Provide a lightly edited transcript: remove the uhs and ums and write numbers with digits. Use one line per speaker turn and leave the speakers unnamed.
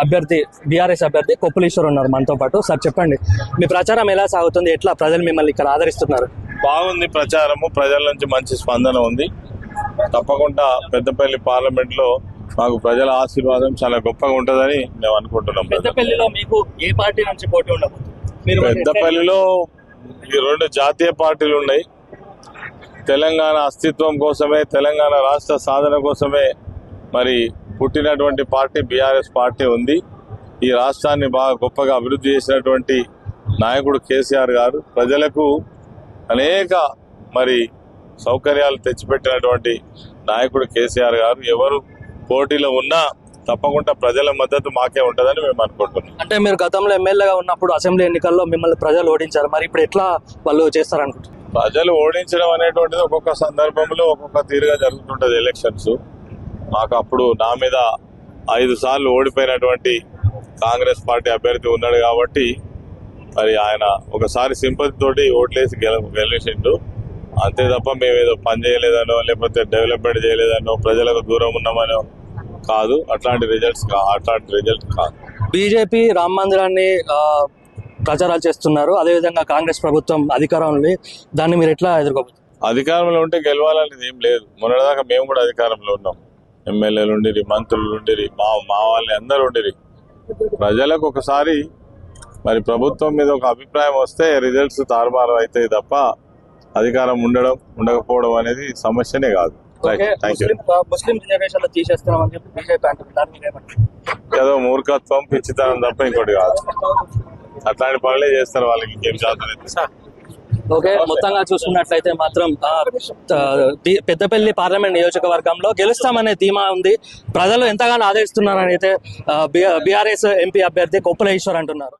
అభ్యర్థి బీఆర్ఎస్ అభ్యర్థి కొప్పులీశ్వర్ ఉన్నారు మనతో పాటు. సార్ చెప్పండి, మీ ప్రచారం ఎలా సాగుతుంది, ఎట్లా ప్రజలు మిమ్మల్ని ఇక్కడ ఆదరిస్తున్నారు?
బాగుంది ప్రచారము, ప్రజల నుంచి మంచి స్పందన ఉంది. తప్పకుండా పెద్దపల్లి పార్లమెంట్ లో మాకు ప్రజల ఆశీర్వాదం చాలా గొప్పగా ఉంటుందని మేము అనుకుంటున్నాం.
పెద్దపల్లిలో మీకు ఏ పార్టీ నుంచి పోటీ ఉండబోతుంది?
పెద్దపల్లిలో ఈ రెండు జాతీయ పార్టీలు ఉన్నాయి. తెలంగాణ అస్తిత్వం కోసమే, తెలంగాణ రాష్ట్ర సాధన కోసమే మరి పుట్టినటువంటి పార్టీ బీఆర్ఎస్ పార్టీ ఉంది. ఈ రాష్ట్రాన్ని బాగా గొప్పగా అభివృద్ధి చేసినటువంటి నాయకుడు కేసీఆర్ గారు, ప్రజలకు అనేక మరి సౌకర్యాలు తెచ్చిపెట్టినటువంటి నాయకుడు కేసీఆర్ గారు. ఎవరు పోటీలో ఉన్నా తప్పకుండా ప్రజల మద్దతు మాకే ఉంటుందని మేము అనుకుంటున్నాం.
అంటే మీరు గతంలో ఎమ్మెల్యేగా ఉన్నప్పుడు అసెంబ్లీ ఎన్నికల్లో మిమ్మల్ని ప్రజలు ఓడించారు, మరి ఇప్పుడు ఎట్లా వాళ్ళు చేస్తారనుకుంటున్నారు?
ప్రజలు ఓడించడం అనేటువంటిది ఒక్కొక్క సందర్భంలో ఒక్కొక్క తీరుగా జరుగుతుంటది. ఎలక్షన్స్ మాకు అప్పుడు నా మీద 5 సార్లు ఓడిపోయినటువంటి కాంగ్రెస్ పార్టీ అభ్యర్థి ఉన్నాడు కాబట్టి మరి ఆయన ఒకసారి సింపతి తోటి ఓట్లేసి గెలిచిండు. అంతే తప్ప మేము ఏదో పని చేయలేదనో లేకపోతే డెవలప్మెంట్ చేయలేదనో ప్రజలకు దూరం ఉన్నామనో కాదు. అట్లాంటి రిజల్ట్ కాదు.
బీజేపీ రామ మందిరాన్ని ప్రచారాలు చేస్తున్నారు, అదేవిధంగా కాంగ్రెస్ ప్రభుత్వం అధికారంలో, దాన్ని మీరు ఎట్లా ఎదుర్కోబోతున్నారు?
అధికారంలో ఉంటే గెలవాలనేది ఏం లేదు. మొన్నటిదాకా మేము కూడా అధికారంలో ఉన్నాం. ఎమ్మెల్యేలు ఉండిరి, మంత్రులు ఉండిరి, మా వాళ్ళని అందరూ ఉండిరి. ప్రజలకు ఒకసారి మరి ప్రభుత్వం మీద ఒక అభిప్రాయం వస్తే రిజల్ట్స్ తారుమారు అవుతాయి తప్ప అధికారం ఉండకపోవడం అనేది సమస్యనే కాదు.
ముస్లిం రిజర్వేషన్లు తీసేస్తున్నామని చెప్పి బీజేపీ అంటుంది,
ఏదో మూర్ఖత్వం, పిచ్చితనం తప్ప ఇంకోటి కాదు. అట్లాంటి పనులే చేస్తారు, వాళ్ళకి ఇంకేం చేస్తారు.
ఓకే, మొత్తంగా చూసుకున్నట్లయితే మాత్రం పెద్దపల్లి పార్లమెంట్ నియోజకవర్గంలో గెలుస్తామనే ధీమా ఉంది. ప్రజలు ఎంతగానో ఆదరిస్తున్నారని అయితే బీఆర్ఎస్ ఎంపీ అభ్యర్థి కొప్పులీశ్వర్ అంటున్నారు.